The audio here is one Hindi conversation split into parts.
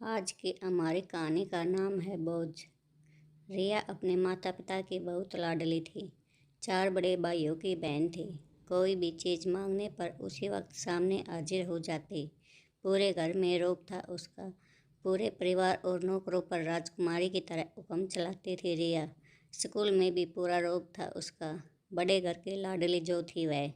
आज की हमारी कहानी का नाम है बोझ। रिया अपने माता पिता की बहुत लाडली थी। 4 बड़े भाइयों की बहन थी। कोई भी चीज़ मांगने पर उसी वक्त सामने हाजिर हो जाती। पूरे घर में रौब था उसका। पूरे परिवार और नौकरों पर राजकुमारी की तरह हुक्म चलाती थी रिया। स्कूल में भी पूरा रौब था उसका। बड़े घर की लाडली जो थी वह।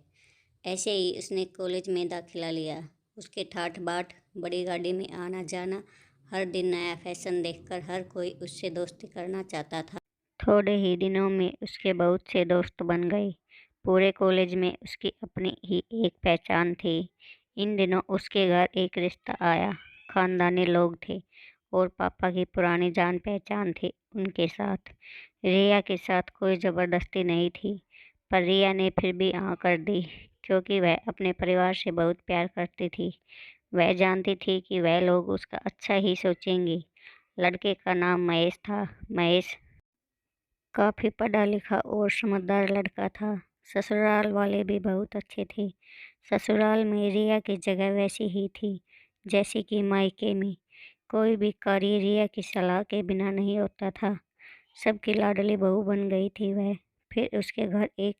ऐसे ही उसने कॉलेज में दाखिला लिया। उसके ठाठ बाट, बड़ी गाड़ी में आना जाना, हर दिन नया फैशन देखकर हर कोई उससे दोस्ती करना चाहता था। थोड़े ही दिनों में उसके बहुत से दोस्त बन गए। पूरे कॉलेज में उसकी अपनी ही एक पहचान थी। इन दिनों उसके घर एक रिश्ता आया। खानदानी लोग थे और पापा की पुरानी जान पहचान थी उनके साथ। रिया के साथ कोई ज़बरदस्ती नहीं थी, पर रिया ने फिर भी हाँ कर दी, क्योंकि वह अपने परिवार से बहुत प्यार करती थी। वह जानती थी कि वह लोग उसका अच्छा ही सोचेंगे। लड़के का नाम महेश था। महेश काफ़ी पढ़ा लिखा और समझदार लड़का था। ससुराल वाले भी बहुत अच्छे थे। ससुराल में रिया की जगह वैसी ही थी जैसी कि मायके में। कोई भी कार्य रिया की सलाह के बिना नहीं होता था। सबकी लाडली बहू बन गई थी वह। फिर उसके घर एक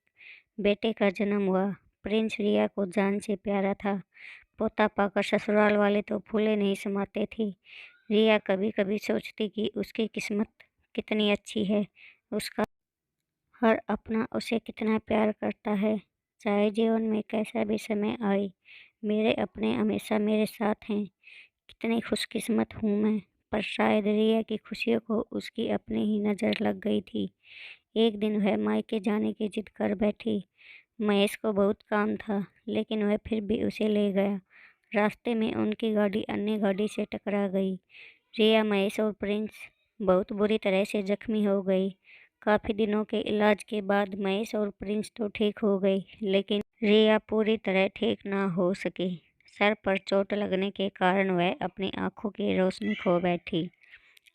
बेटे का जन्म हुआ। प्रिंस रिया को जान से प्यारा था। पोता पाकर ससुराल वाले तो फूले नहीं समाते थे। रिया कभी कभी सोचती कि उसकी किस्मत कितनी अच्छी है। उसका हर अपना उसे कितना प्यार करता है। चाहे जीवन में कैसा भी समय आए, मेरे अपने हमेशा मेरे साथ हैं। कितनी खुशकिस्मत हूँ मैं। पर शायद रिया की खुशियों को उसकी अपनी ही नज़र लग गई थी। एक दिन वह मायके जाने की जिद कर बैठी। महेश को बहुत काम था, लेकिन वह फिर भी उसे ले गया। रास्ते में उनकी गाड़ी अन्य गाड़ी से टकरा गई। रिया, महेश और प्रिंस बहुत बुरी तरह से जख्मी हो गई। काफ़ी दिनों के इलाज के बाद महेश और प्रिंस तो ठीक हो गए, लेकिन रिया पूरी तरह ठीक ना हो सकी। सर पर चोट लगने के कारण वह अपनी आंखों की रोशनी खो बैठी।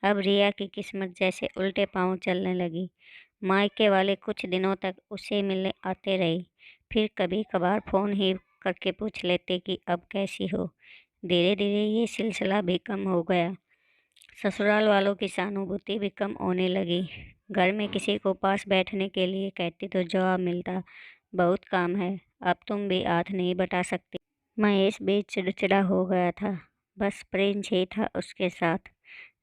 अब रिया की किस्मत जैसे उल्टे पांव चलने लगी। मायके वाले कुछ दिनों तक उसे मिलने आते रहे, फिर कभी कभार फ़ोन ही करके पूछ लेते कि अब कैसी हो। धीरे धीरे ये सिलसिला भी कम हो गया। ससुराल वालों की सहानुभूति भी कम होने लगी। घर में किसी को पास बैठने के लिए कहती तो जवाब मिलता, बहुत काम है, अब तुम भी हाथ नहीं बटा सकती। महेश भी चिड़चिड़ा हो गया था। बस प्रिंस ही था उसके साथ,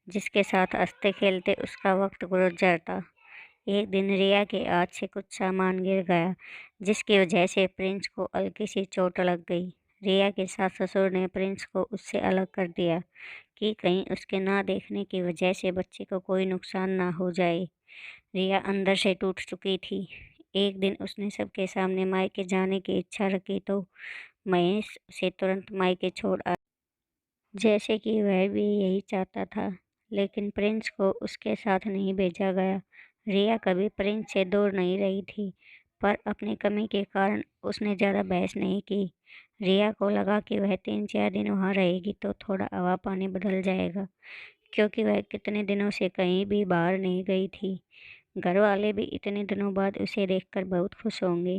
जिसके साथ हंसते खेलते उसका वक्त गुजरता। एक दिन रिया के हाथ से कुछ सामान गिर गया, जिसकी वजह से प्रिंस को हल्की सी चोट लग गई। रिया के सास ससुर ने प्रिंस को उससे अलग कर दिया कि कहीं उसके ना देखने की वजह से बच्चे को कोई नुकसान ना हो जाए। रिया अंदर से टूट चुकी थी। एक दिन उसने सबके सामने मायके जाने की इच्छा रखी तो महेश उसे तुरंत मायके छोड़ आया, जैसे कि वह भी यही चाहता था। लेकिन प्रिंस को उसके साथ नहीं भेजा गया। रिया कभी प्रिंस से दूर नहीं रही थी, पर अपनी कमी के कारण उसने ज़्यादा बहस नहीं की। रिया को लगा कि वह 3-4 दिन वहाँ रहेगी तो थोड़ा हवा पानी बदल जाएगा, क्योंकि वह कितने दिनों से कहीं भी बाहर नहीं गई थी। घर वाले भी इतने दिनों बाद उसे देखकर बहुत खुश होंगे।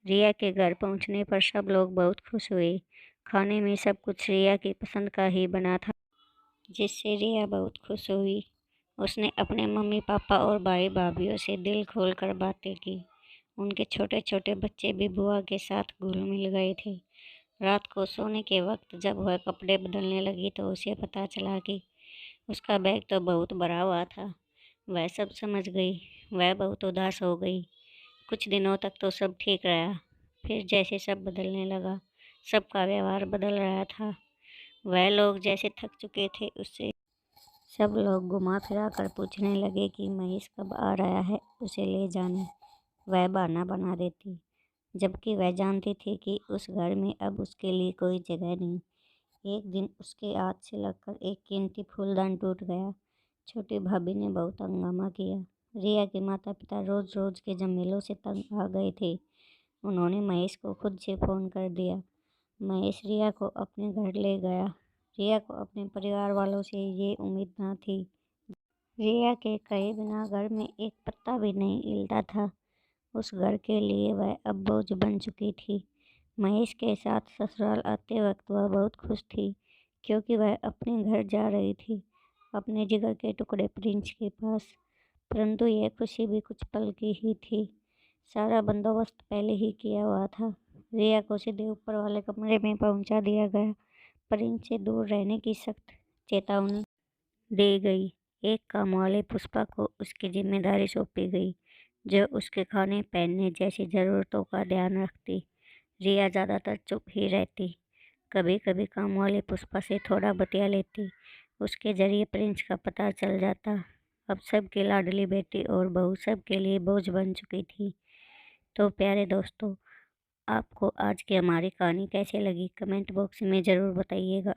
रिया के घर पहुंचने पर सब लोग बहुत खुश हुए। खाने में सब कुछ रिया की पसंद का ही बना था, जिससे रिया बहुत खुश हुई। उसने अपने मम्मी पापा और भाई भाभीयों से दिल खोल कर बातें की। उनके छोटे छोटे बच्चे भी बुआ के साथ घुल मिल गए थे। रात को सोने के वक्त जब वह कपड़े बदलने लगी तो उसे पता चला कि उसका बैग तो बहुत भरा हुआ था। वह सब समझ गई। वह बहुत उदास हो गई। कुछ दिनों तक तो सब ठीक रहा, फिर जैसे सब बदलने लगा, सबका व्यवहार बदल रहा था। वह लोग जैसे थक चुके थे उससे। सब लोग घुमा फिरा कर पूछने लगे कि महेश कब आ रहा है उसे ले जाने। वह बहाना बना देती, जबकि वह जानती थी कि उस घर में अब उसके लिए कोई जगह नहीं। एक दिन उसके हाथ से लगकर एक कीमती फूलदान टूट गया। छोटी भाभी ने बहुत हंगामा किया। रिया के माता पिता रोज रोज के झमेलों से तंग आ गए थे। उन्होंने महेश को खुद से फ़ोन कर दिया। महेश रिया को अपने घर ले गया। रिया को अपने परिवार वालों से ये उम्मीद न थी। रिया के कहे बिना घर में एक पत्ता भी नहीं हिलता था। उस घर के लिए वह अब बोझ बन चुकी थी। महेश के साथ ससुराल आते वक्त वह बहुत खुश थी, क्योंकि वह अपने घर जा रही थी, अपने जिगर के टुकड़े प्रिंस के पास। परंतु यह खुशी भी कुछ पल की ही थी। सारा बंदोबस्त पहले ही किया हुआ था। रिया को सीधे ऊपर वाले कमरे में पहुंचा दिया गया। प्रिंस से दूर रहने की सख्त चेतावनी दी गई। एक काम वाले पुष्पा को उसकी जिम्मेदारी सौंपी गई, जो उसके खाने पहनने जैसी जरूरतों का ध्यान रखती। रिया ज़्यादातर चुप ही रहती। कभी कभी काम वाली पुष्पा से थोड़ा बतिया लेती। उसके जरिए प्रिंस का पता चल जाता। अब सबकी लाडली बेटी और बहू सबके लिए बोझ बन चुकी थी। तो प्यारे दोस्तों, आपको आज की हमारी कहानी कैसी लगी कमेंट बॉक्स में ज़रूर बताइएगा।